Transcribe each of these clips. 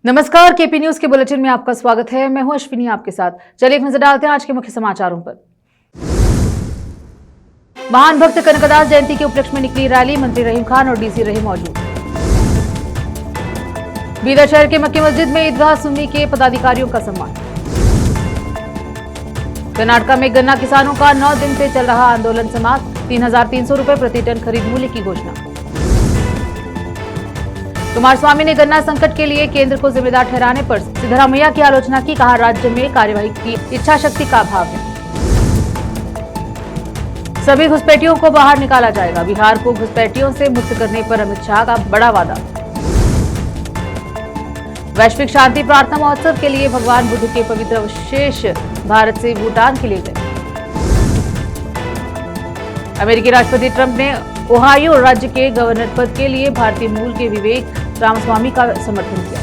नमस्कार, KP news के bulletin में आपका स्वागत है। मैं हूं अश्विनी आपके साथ। चलिए एक नजर डालते हैं आज के मुख्य समाचारों पर। महान भक्त कनकदास जयंती के उपलक्ष्य में निकली रैली, मंत्री रहीम खान और डीसी रहे मौजूद। बीदर शहर के मक्की मस्जिद में ईदगाह सुन्नी के पदाधिकारियों का सम्मान। कर्नाटक में गन्ना किसानों का 9 दिन से चल रहा आंदोलन समाप्त, 3,300 रुपए प्रति टन खरीद मूल्य की घोषणा। कुमारस्वामी ने गन्ना संकट के लिए केंद्र को जिम्मेदार ठहराने पर सिद्धरामैया की आलोचना की, कहा राज्य में कार्यवाही की इच्छा शक्ति का अभाव है। सभी घुसपैठियों को बाहर निकाला जाएगा, बिहार को घुसपैठियों से मुक्त करने पर अमित शाह का बड़ा वादा। वैश्विक शांति प्रार्थना महोत्सव के लिए भगवान बुद्ध के पवित्र अवशेष भारत से भूटान के लिए गए। अमेरिकी राष्ट्रपति ट्रंप ने ओहायो राज्य के गवर्नर पद के लिए भारतीय मूल के विवेक रामस्वामी का समर्थन किया।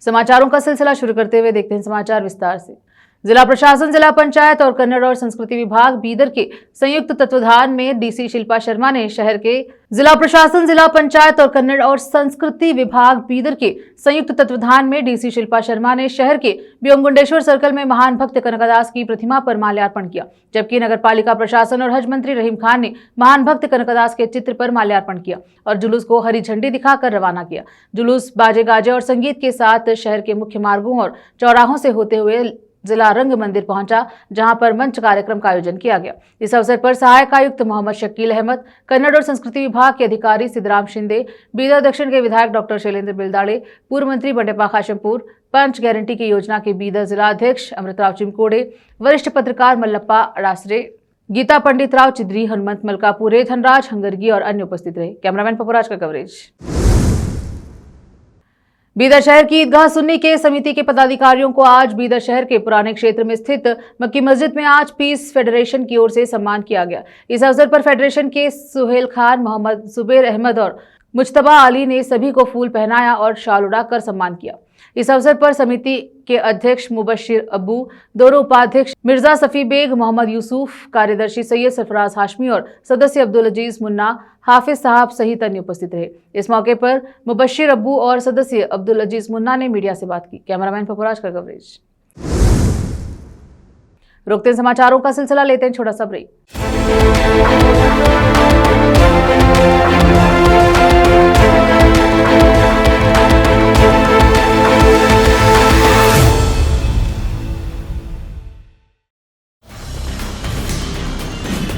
समाचारों का सिलसिला शुरू करते हुए देखते हैं समाचार विस्तार से। जिला प्रशासन, जिला पंचायत और कन्नड़ और संस्कृति विभाग बीदर के संयुक्त तत्वाधान में डीसी शिल्पा शर्मा ने शहर के जिला प्रशासन, जिला पंचायत और कन्नड़ और संस्कृति विभाग बीदर के संयुक्त तत्वाधान में डीसी शिल्पा शर्मा ने शहर के ब्योमगुंडेश्वर सर्कल में महान भक्त कनकदास की प्रतिमा पर माल्यार्पण किया, जबकि नगर पालिका प्रशासन और हज मंत्री रहीम खान ने महान भक्त कनकदास के चित्र पर माल्यार्पण किया और जुलूस को हरी झंडी दिखाकर रवाना किया। जुलूस बाजे गाजे और संगीत के साथ शहर के मुख्य मार्गों और चौराहों से होते हुए जिला रंग मंदिर पहुंचा, जहां पर मंच कार्यक्रम का आयोजन किया गया। इस अवसर पर सहायक आयुक्त मोहम्मद शकील अहमद, कन्नड़ और संस्कृति विभाग के अधिकारी सिद्धराम शिंदे, बीदर दक्षिण के विधायक डॉक्टर शैलेंद्र बिलदाड़े, पूर्व मंत्री बंडेप्पा खाशमपुर, पंच गारंटी की योजना के बीदर जिला अध्यक्ष अमृतराव चिमकोड़े, वरिष्ठ पत्रकार मल्लप्पा अड़ासरे, गीता पंडित राव चिद्री, हनुमंत मलकापुरे, धनराज हंगरगी और अन्य उपस्थित रहे। कैमरामैन पपुराज का कवरेज। बीदर शहर की ईदगाह सुन्नी के समिति के पदाधिकारियों को आज बीदर शहर के पुराने क्षेत्र में स्थित मक्की मस्जिद में आज पीस फेडरेशन की ओर से सम्मान किया गया। इस अवसर पर फेडरेशन के सुहेल खान, मोहम्मद जुबेर अहमद और मुज्तबा अली ने सभी को फूल पहनाया और शाल उड़ाकर सम्मान किया। इस अवसर पर समिति के अध्यक्ष मुबश्शिर अब्बू, दोनों उपाध्यक्ष मिर्जा सफी बेग, मोहम्मद यूसुफ, कार्यदर्शी सैयद सरफराज हाशमी और सदस्य अब्दुल अजीज मुन्ना, हाफिज साहब सहित अन्य उपस्थित रहे। इस मौके पर मुबश्शिर अब्बू और सदस्य अब्दुल अजीज मुन्ना ने मीडिया से बात की। कैमरामैन पपुराज का कवरेज। रोकते हैं समाचारों का सिलसिला, लेते हैं छोटा सा ब्रेक।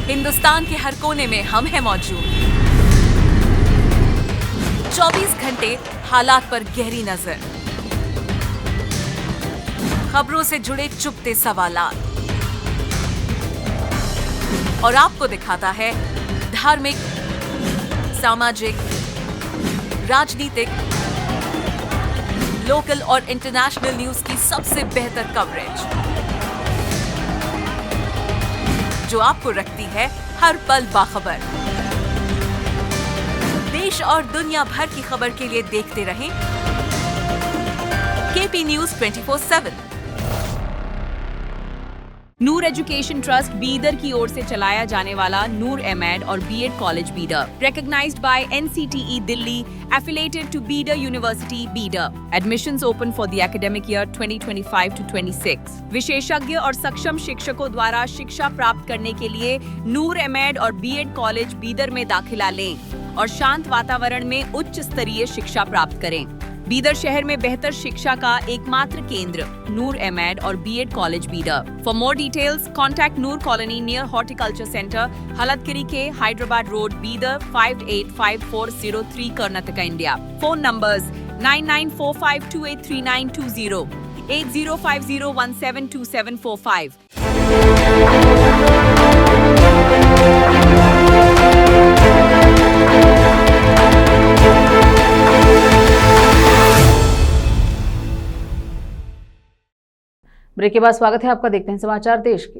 हिंदुस्तान के हर कोने में हम हैं मौजूद। 24 घंटे हालात पर गहरी नजर, खबरों से जुड़े चुपते सवालात और आपको दिखाता है धार्मिक, सामाजिक, राजनीतिक, लोकल और इंटरनेशनल न्यूज की सबसे बेहतर कवरेज, जो आपको रखती है हर पल बाखबर। देश और दुनिया भर की खबर के लिए देखते रहें KP news 24/7। Noor education trust Bidar की ओर से चलाया जाने वाला नूर एमएड और BEd college Bidar, recognized by NCTE Delhi, affiliated to Bidar University, Bidar. Admissions open for the academic year 2025 to 26. विशेषज्ञ और सक्षम शिक्षकों द्वारा शिक्षा प्राप्त करने के लिए नूर एमएड और बीएड कॉलेज बीदर में दाखिला लें और शांत वातावरण में उच्च स्तरीय शिक्षा प्राप्त करें। बीदर शहर में बेहतर शिक्षा का एकमात्र केंद्र नूर एमएड और BEd college Bidar. For more details contact Noor colony near horticulture centre, Halatgiri के Hyderabad road, Bidar 585403 Karnataka, India. Phone numbers 9945283920, 8050172745। Break के बाद स्वागत है आपका। देखते हैं समाचार देश के।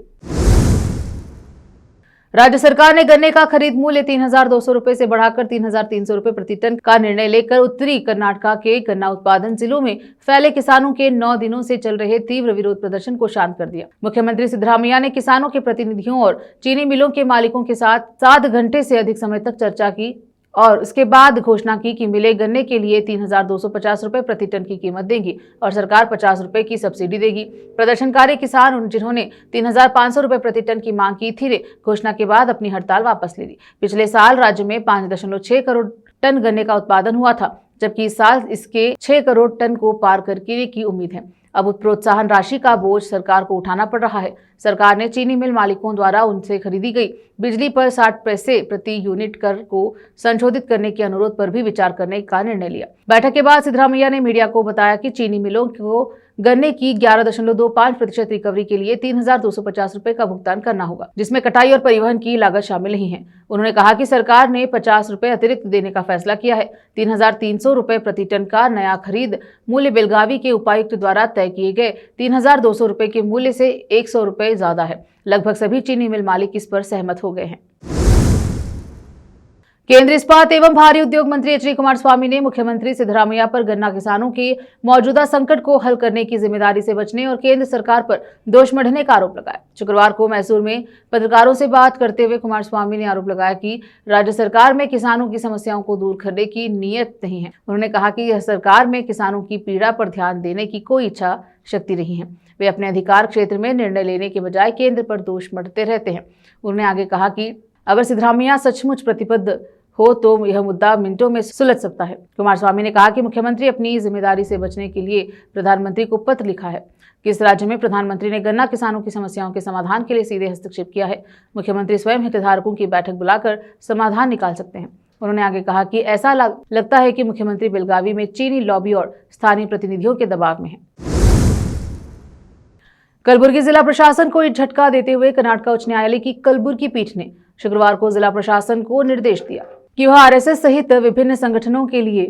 राज्य सरकार ने गन्ने का खरीद मूल्य 3,200 रुपए से बढ़ाकर 3,300 रुपए प्रति टन का निर्णय लेकर उत्तरी कर्नाटक के गन्ना उत्पादन जिलों में फैले किसानों के 9 दिनों से चल रहे तीव्र विरोध प्रदर्शन को शांत कर दिया। मुख्यमंत्री सिद्धरामैया ने किसानों के प्रतिनिधियों और चीनी मिलों के मालिकों के साथ 7 घंटे से अधिक समय तक चर्चा की और उसके बाद घोषणा की कि मिले गन्ने के लिए 3,250 रुपए प्रति टन की कीमत देगी और सरकार 50 रुपए की सब्सिडी देगी। प्रदर्शनकारी किसान जिन्होंने 3,500 रुपए प्रति टन की मांग की थी, घोषणा के बाद अपनी हड़ताल वापस ले ली। पिछले साल राज्य में 5.6 करोड़ टन गन्ने का उत्पादन हुआ था, जबकि इस साल इसके 6 करोड़ टन को पार करने की उम्मीद है। अब प्रोत्साहन राशि का बोझ सरकार को उठाना पड़ रहा है। सरकार ने चीनी मिल मालिकों द्वारा उनसे खरीदी गई बिजली पर 60 पैसे प्रति यूनिट कर को संशोधित करने के अनुरोध पर भी विचार करने का निर्णय लिया। बैठक के बाद सिद्धरामैया ने मीडिया को बताया कि चीनी मिलों को गन्ने की 11.25% रिकवरी के लिए 3,250 रुपए का भुगतान करना होगा, जिसमें कटाई और परिवहन की लागत शामिल नहीं है। उन्होंने कहा कि सरकार ने 50 रुपए अतिरिक्त देने का फैसला किया है। 3,300 रुपए प्रति टन का नया खरीद मूल्य बेलगावी के उपायुक्त द्वारा तय किए गए 3,200 रुपए के मूल्य से 100 रुपए ज्यादा है। लगभग सभी चीनी मिल मालिक इस पर सहमत हो गए हैं। केंद्रीय इस्पात एवं भारी उद्योग मंत्री एच डी कुमारस्वामी ने मुख्यमंत्री सिद्धरामैया पर गन्ना किसानों के मौजूदा संकट को हल करने की जिम्मेदारी से बचने और केंद्र सरकार पर दोष मढ़ने का आरोप लगाया। शुक्रवार को मैसूर में पत्रकारों से बात करते हुए कुमारस्वामी ने आरोप लगाया कि राज्य सरकार में किसानों की समस्याओं को दूर करने की नीयत नहीं है। उन्होंने कहा कि यह सरकार में किसानों की पीड़ा पर ध्यान देने की कोई इच्छा शक्ति नहीं है। वे अपने अधिकार क्षेत्र में निर्णय लेने के बजाय केंद्र पर दोष मढ़ते रहते हैं। उन्होंने आगे कहा कि अगर सिद्धरामैया सचमुच प्रतिबद्ध हो तो यह मुद्दा मिनटों में सुलझ सकता है। कुमारस्वामी ने कहा कि मुख्यमंत्री अपनी जिम्मेदारी से बचने के लिए प्रधानमंत्री को पत्र लिखा है। किस राज्य में प्रधानमंत्री ने गन्ना किसानों की समस्याओं के समाधान के लिए सीधे हस्तक्षेप किया है। मुख्यमंत्री स्वयं हितधारकों की बैठक बुलाकर समाधान निकाल सकते हैं। उन्होंने आगे कहा कि ऐसा लगता है कि मुख्यमंत्री बेलगावी में चीनी लॉबी और स्थानीय प्रतिनिधियों के दबाव में है। कलबुर्गी जिला प्रशासन को एक झटका देते हुए कर्नाटक उच्च न्यायालय की कलबुर्गी पीठ ने शुक्रवार को जिला प्रशासन को निर्देश दिया कि वह आरएसएस सहित विभिन्न संगठनों के लिए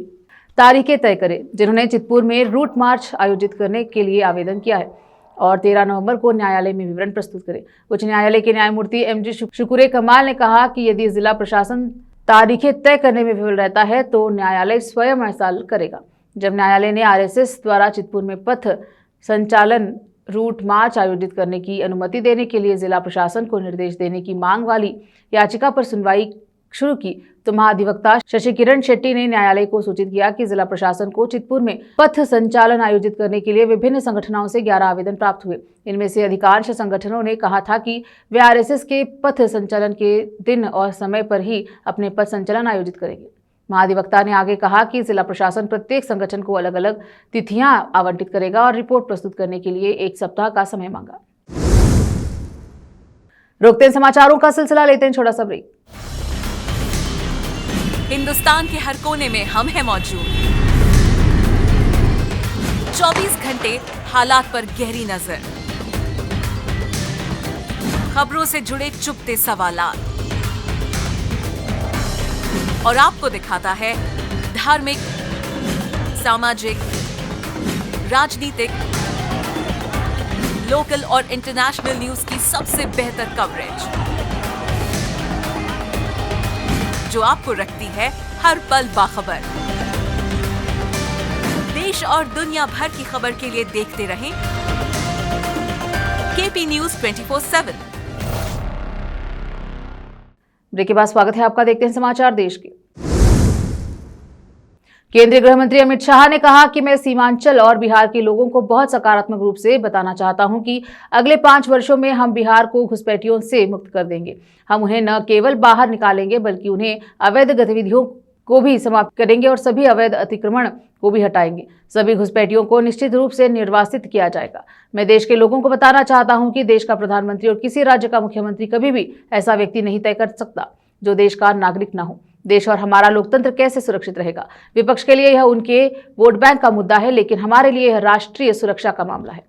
तारीखें तय करे, जिन्होंने चितपुर में रूट मार्च आयोजित करने के लिए आवेदन किया है और 13 नवंबर को न्यायालय में विवरण प्रस्तुत करे। उच्च न्यायालय के न्यायमूर्ति एमजी शुक्रे कमाल ने कहा कि यदि जिला प्रशासन तारीखें तय करने में विफल रहता है तो न्यायालय स्वयं ऐसा करेगा। जब न्यायालय ने आरएसएस द्वारा चितपुर में पथ संचालन रूट मार्च आयोजित करने की अनुमति देने के लिए जिला प्रशासन को निर्देश देने की मांग वाली याचिका पर सुनवाई शुरू की तो महाधिवक्ता शशि किरण शेट्टी ने न्यायालय को सूचित किया कि जिला प्रशासन को चितपुर में पथ संचालन आयोजित करने के लिए विभिन्न संगठनों से 11 आवेदन प्राप्त हुए। इनमें से अधिकांश संगठनों ने कहा था कि वे आरएसएस के पथ संचालन के दिन और समय पर ही अपने पथ संचालन आयोजित करेंगे। महाधिवक्ता ने आगे कहा कि जिला प्रशासन प्रत्येक संगठन को अलग अलग तिथियां आवंटित करेगा और रिपोर्ट प्रस्तुत करने के लिए 1 सप्ताह का समय मांगा। रोकते हैं समाचारों का सिलसिला, लेते हैं छोटा सा ब्रेक। हिंदुस्तान के हर कोने में हम हैं मौजूद। 24 घंटे हालात पर गहरी नजर, खबरों से जुड़े चुपते सवालात और आपको दिखाता है धार्मिक, सामाजिक, राजनीतिक, लोकल और इंटरनेशनल न्यूज की सबसे बेहतर कवरेज जो आपको रखती है हर पल बाखबर। देश और दुनिया भर की खबर के लिए देखते रहें केपी न्यूज 24/7। ब्रेक के बाद स्वागत है आपका। देखते हैं समाचार देश के। केंद्रीय गृह मंत्री अमित शाह ने कहा कि मैं सीमांचल और बिहार के लोगों को बहुत सकारात्मक रूप से बताना चाहता हूं कि अगले 5 वर्षों में हम बिहार को घुसपैठियों से मुक्त कर देंगे। हम उन्हें न केवल बाहर निकालेंगे बल्कि उन्हें अवैध गतिविधियों को भी समाप्त करेंगे और सभी अवैध अतिक्रमण को भी हटाएंगे। सभी घुसपैठियों को निश्चित रूप से निर्वासित किया जाएगा। मैं देश के लोगों को बताना चाहता हूं कि देश का प्रधानमंत्री और किसी राज्य का मुख्यमंत्री कभी भी ऐसा व्यक्ति नहीं तय कर सकता जो देश का नागरिक न हो। देश और हमारा लोकतंत्र कैसे सुरक्षित रहेगा? विपक्ष के लिए यह उनके वोट बैंक का मुद्दा है, लेकिन हमारे लिए यह राष्ट्रीय सुरक्षा का मामला है।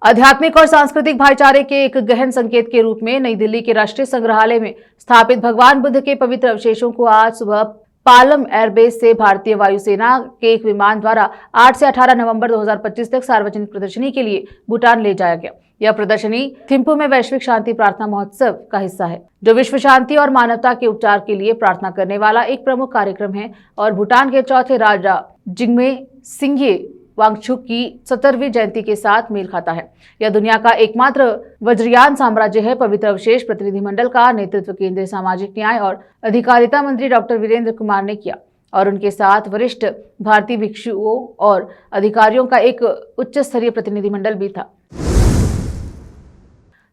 आध्यात्मिक और सांस्कृतिक भाईचारे के एक गहन संकेत के रूप में नई दिल्ली के राष्ट्रीय संग्रहालय में स्थापित भगवान बुद्ध के पवित्र अवशेषों को आज सुबह पालम एयरबेस से भारतीय वायुसेना के एक विमान द्वारा 8 से 18 नवंबर 2025 तक सार्वजनिक प्रदर्शनी के लिए भूटान ले जाया गया। यह प्रदर्शनी थिम्पू में वैश्विक शांति प्रार्थना महोत्सव का हिस्सा है, जो विश्व शांति और मानवता के उपचार के लिए प्रार्थना करने वाला एक प्रमुख कार्यक्रम है और भूटान के चौथे राजा जिग्मे सिंघे वांगचुक की 70वीं जयंती के साथ मेल खाता है। यह दुनिया का एकमात्र वज्रयान साम्राज्य है। पवित्र अवशेष प्रतिनिधिमंडल का नेतृत्व केंद्रीय सामाजिक न्याय और अधिकारिता मंत्री डॉक्टर वीरेंद्र कुमार ने किया और उनके साथ वरिष्ठ भारतीय भिक्षुओं और अधिकारियों का एक उच्च स्तरीय प्रतिनिधिमंडल भी था।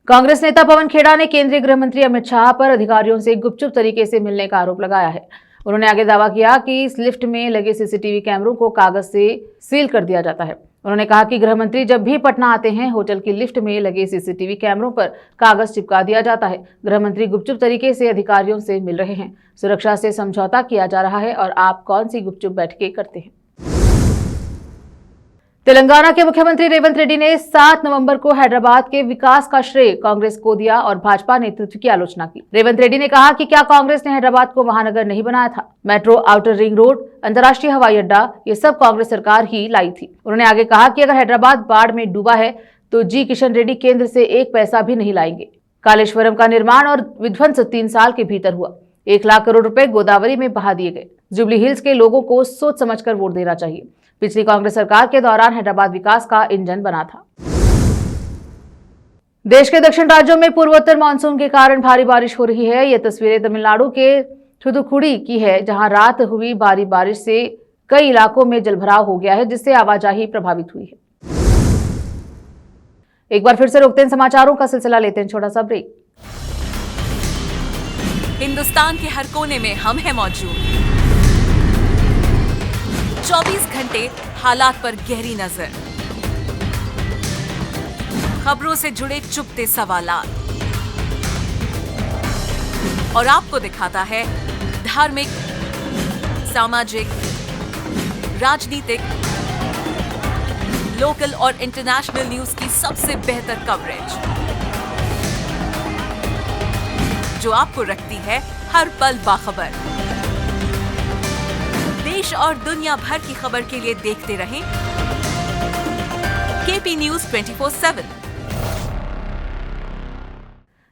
कांग्रेस नेता पवन खेड़ा ने केंद्रीय गृह मंत्री अमित शाह पर अधिकारियों से गुपचुप तरीके से मिलने का आरोप लगाया है। उन्होंने आगे दावा किया कि इस लिफ्ट में लगे सीसीटीवी कैमरों को कागज से सील कर दिया जाता है। उन्होंने कहा कि गृह मंत्री जब भी पटना आते हैं, होटल की लिफ्ट में लगे सीसीटीवी कैमरों पर कागज चिपका दिया जाता है। गृह मंत्री गुपचुप तरीके से अधिकारियों से मिल रहे हैं, सुरक्षा से समझौता किया जा रहा है और आप कौन सी गुपचुप बैठकें करते हैं। तेलंगाना के मुख्यमंत्री रेवंत रेड्डी ने 7 नवंबर को हैदराबाद के विकास का श्रेय कांग्रेस को दिया और भाजपा नेतृत्व की आलोचना की। रेवंत रेड्डी ने कहा कि क्या कांग्रेस ने हैदराबाद को महानगर नहीं बनाया था? मेट्रो, आउटर रिंग रोड, अंतर्राष्ट्रीय हवाई अड्डा, ये सब कांग्रेस सरकार ही लाई थी। उन्होंने आगे कहा कि अगर हैदराबाद बाढ़ में डूबा है तो जी किशन रेड्डी केंद्र से 1 पैसा भी नहीं लाएंगे। कालेश्वरम का निर्माण और विध्वंस 3 साल के भीतर हुआ। 1 लाख करोड़ रुपए गोदावरी में बहा दिए गए। जुबली हिल्स के लोगों को सोच समझकर वोट देना चाहिए। पिछली कांग्रेस सरकार के दौरान हैदराबाद विकास का इंजन बना था। देश के दक्षिण राज्यों में पूर्वोत्तर मानसून के कारण भारी बारिश हो रही है। ये तस्वीरें तमिलनाडु के थुथुकुडी की है, जहां रात हुई भारी बारिश से कई इलाकों में जलभराव हो गया है, जिससे आवाजाही प्रभावित हुई है। एक बार फिर से रोकते हैं समाचारों का सिलसिला, लेते हैं छोटा सा ब्रेक। हिंदुस्तान के हर कोने में हम हैं मौजूद। 24 घंटे हालात पर गहरी नजर, खबरों से जुड़े चुपते सवालात और आपको दिखाता है धार्मिक, सामाजिक, राजनीतिक, लोकल और इंटरनेशनल न्यूज की सबसे बेहतर कवरेज, जो आपको रखती है हर पल बाखबर। देश और दुनिया भर की खबर के लिए देखते रहें केपी न्यूज 24/7।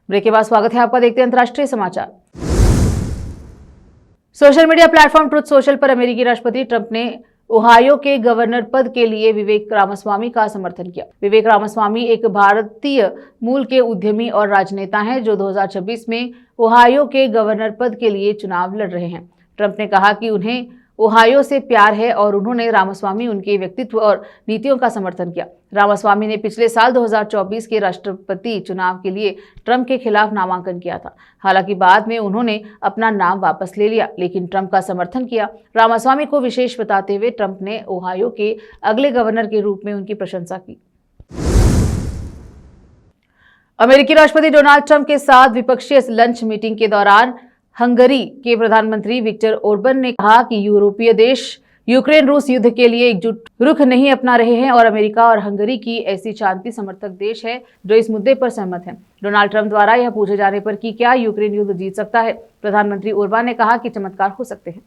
ब्रेक के बाद स्वागत है आपका। देखते हैं अंतर्राष्ट्रीय समाचार। Social media platform truth social पर अमेरिकी राष्ट्रपति ट्रंप ने ओहायो के गवर्नर पद के लिए विवेक रामास्वामी का समर्थन किया। विवेक रामास्वामी एक भारतीय मूल के उद्यमी और राजनेता हैं, जो 2026 में ओहायो के गवर्नर पद के लिए चुनाव लड़ रहे हैं। ट्रंप ने कहा कि उन्हें ओहायो से प्यार है और उन्होंने रामास्वामी उनके व्यक्तित्व और नीतियों का समर्थन किया। रामास्वामी ने पिछले साल 2024 के राष्ट्रपति चुनाव के लिए ट्रंप के खिलाफ नामांकन किया था। हालांकि बाद में उन्होंने अपना नाम वापस ले लिया, लेकिन ट्रंप का समर्थन किया। रामास्वामी को विशेष बताते हुए ट्रंप ने ओहायो के अगले गवर्नर के रूप में उनकी प्रशंसा की। अमेरिकी राष्ट्रपति डोनाल्ड ट्रंप के साथ विपक्षीय लंच मीटिंग के दौरान हंगरी के प्रधानमंत्री विक्टर ओर्बन ने कहा कि यूरोपीय देश यूक्रेन रूस युद्ध के लिए एकजुट रुख नहीं अपना रहे हैं और अमेरिका और हंगरी की ऐसी शांति समर्थक देश है जो इस मुद्दे पर सहमत हैं। डोनाल्ड ट्रंप द्वारा यह पूछे जाने पर कि क्या यूक्रेन युद्ध जीत सकता है, प्रधानमंत्री ओर्बन ने कहा कि चमत्कार हो सकते हैं।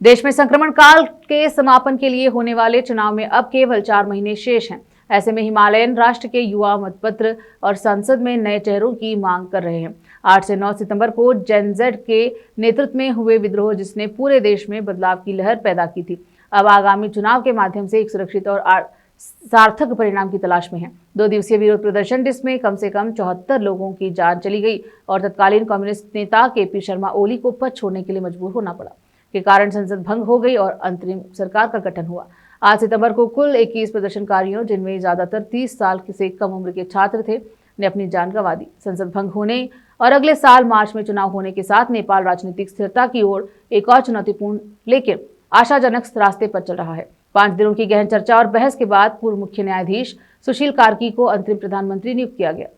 देश में संक्रमण काल के समापन के लिए होने वाले चुनाव में अब केवल 4 महीने शेष हैं। ऐसे में हिमालयन राष्ट्र के युवा मतपत्र और संसद में नए चेहरों की मांग कर रहे हैं। 8 से 9 सितंबर को जेन जेड के नेतृत्व में हुए विद्रोह, जिसने पूरे देश में बदलाव की लहर पैदा की थी, अब आगामी चुनाव के माध्यम से एक सुरक्षित और सार्थक परिणाम की तलाश में है। 2 दिवसीय विरोध प्रदर्शन, जिसमें कम से कम 74 लोगों की जान चली गई और तत्कालीन कम्युनिस्ट नेता केपी शर्मा ओली को पद छोड़ने के लिए मजबूर होना पड़ा, के कारण संसद भंग हो गई और अंतरिम सरकार का गठन हुआ। 8 सितंबर को कुल 21 प्रदर्शनकारियों, जिनमें ज्यादातर 30 साल से कम उम्र के छात्र थे, ने अपनी जान गंवा दी। संसद भंग होने और अगले साल मार्च में चुनाव होने के साथ नेपाल राजनीतिक स्थिरता की ओर एक और चुनौतीपूर्ण लेकिन आशाजनक रास्ते पर चल रहा है। 5 दिनों की गहन चर्चा और बहस के बाद पूर्व मुख्य न्यायाधीश सुशील कार्की को अंतरिम प्रधानमंत्री नियुक्त किया गया।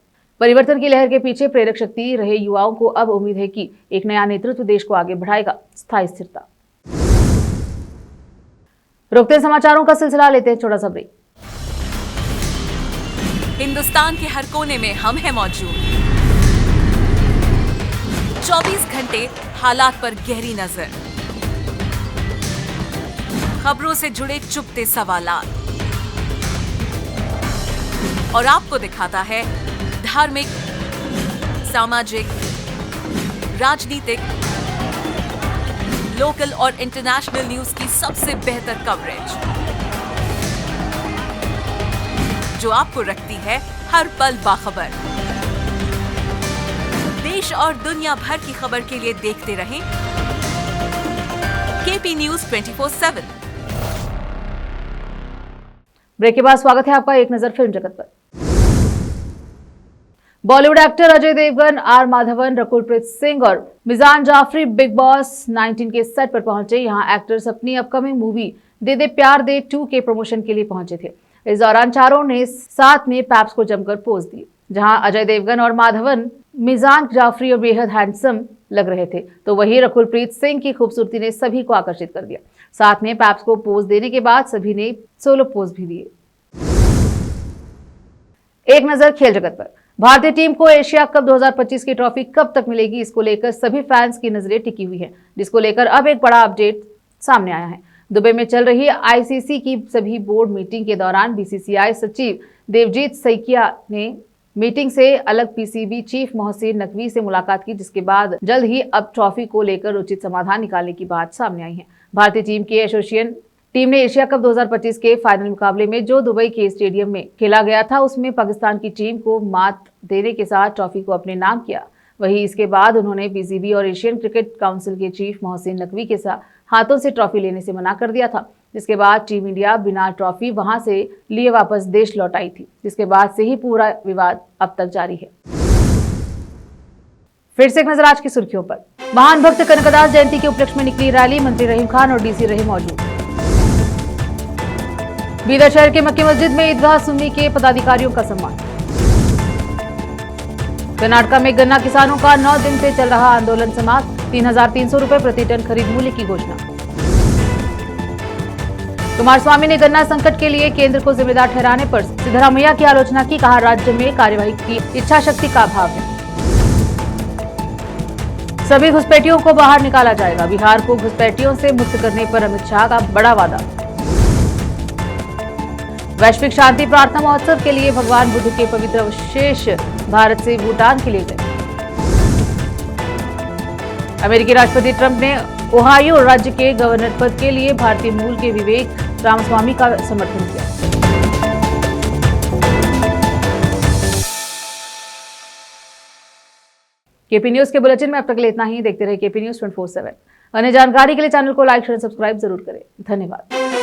परिवर्तन की लहर के पीछे प्रेरक शक्ति रहे युवाओं को अब उम्मीद है कि एक नया नेतृत्व देश को आगे बढ़ाएगा। स्थायी स्थिरता। रोकते समाचारों का सिलसिला, लेते हैं छोटा सा ब्रेक। हिंदुस्तान के हर कोने में हम हैं मौजूद। 24 घंटे हालात पर गहरी नजर, खबरों से जुड़े चुपते सवालात, और आपको दिखाता है धार्मिक, सामाजिक, राजनीतिक, लोकल और इंटरनेशनल न्यूज की सबसे बेहतर कवरेज, जो आपको रखती है हर पल बाखबर। देश और दुनिया भर की खबर के लिए देखते रहें केपी न्यूज 24/7। ब्रेक के बाद स्वागत है आपका एक नजर फिल्म जगत पर। बॉलीवुड एक्टर अजय देवगन, आर माधवन, रकुलप्रीत सिंह और मिजान जाफरी बिग बॉस 19 के सेट पर पहुंचे। यहां एक्टर्स अपनी अपकमिंग मूवी दे दे प्यार दे 2 के प्रमोशन के लिए पहुंचे थे। इस दौरान चारों ने साथ में पैप्स को जमकर पोज दी। जहां अजय देवगन और माधवन मिजान जाफरी और बेहद हैंडसम लग रहे थे, तो वहीं रकुलप्रीत सिंह की खूबसूरती ने सभी को आकर्षित कर दिया। साथ में पैप्स को पोज देने के बाद सभी ने सोलो पोज भी दिए। एक नजर खेल जगत पर। भारतीय टीम को एशिया कप 2025 की ट्रॉफी कब तक मिलेगी, इसको लेकर सभी फैंस की नजरें टिकी हुई हैं, जिसको लेकर अब एक बड़ा अपडेट सामने आया है। दुबई में चल रही आईसीसी की सभी बोर्ड मीटिंग के दौरान बीसीसीआई सचिव देवजीत सैकिया ने मीटिंग से अलग पीसीबी चीफ मोहसिन नकवी से मुलाकात की, जिसके बाद जल्द ही अब ट्रॉफी को लेकर उचित समाधान निकालने की बात सामने आई है। भारतीय टीम की एसोसिएशन टीम ने एशिया कप 2025 के फाइनल मुकाबले में जो दुबई के स्टेडियम में खेला गया था, उसमें पाकिस्तान की टीम को मात देने के साथ ट्रॉफी को अपने नाम किया। वहीं इसके बाद उन्होंने पीसीबी और एशियन क्रिकेट काउंसिल के चीफ मोहसिन नकवी के साथ हाथों से ट्रॉफी लेने से मना कर दिया था, जिसके बाद टीम इंडिया बिना ट्रॉफी वहां से लिए वापस देश लौट आई थी, जिसके बाद से ही पूरा विवाद अब तक जारी है। फिर से एक नजर आज की सुर्खियों पर। महान भक्त कनकदास जयंती के उपलक्ष्य में निकली रैली, मंत्री रहीम खान और डीसी रहे मौजूद। बीदर शहर के मक्की मस्जिद में ईदगाह सुन्नी के पदाधिकारियों का सम्मान। कर्नाटक में गन्ना किसानों का 9 दिन से चल रहा आंदोलन समाप्त, 3,300 रुपए प्रति टन खरीद मूल्य की घोषणा। कुमारस्वामी ने गन्ना संकट के लिए केंद्र को जिम्मेदार ठहराने पर सिद्धरामैया की आलोचना की, कहा राज्य में कार्यवाही की इच्छा शक्ति का अभाव है। सभी घुसपैठियों को बाहर निकाला जाएगा, बिहार को घुसपैठियों से मुक्त करने पर अमित शाह का बड़ा वादा। वैश्विक शांति प्रार्थना महोत्सव के लिए भगवान बुद्ध के पवित्र अवशेष भारत से भूटान के लिए गए। अमेरिकी राष्ट्रपति ट्रंप ने ओहायो राज्य के गवर्नर पद के लिए भारतीय मूल के विवेक रामस्वामी का समर्थन किया। केपी न्यूज के बुलेटिन में अब तक इतना ही। देखते रहे केपी न्यूज 24/7। अन्य जानकारी के लिए चैनल को लाइक शेयर सब्सक्राइब जरूर करें। धन्यवाद।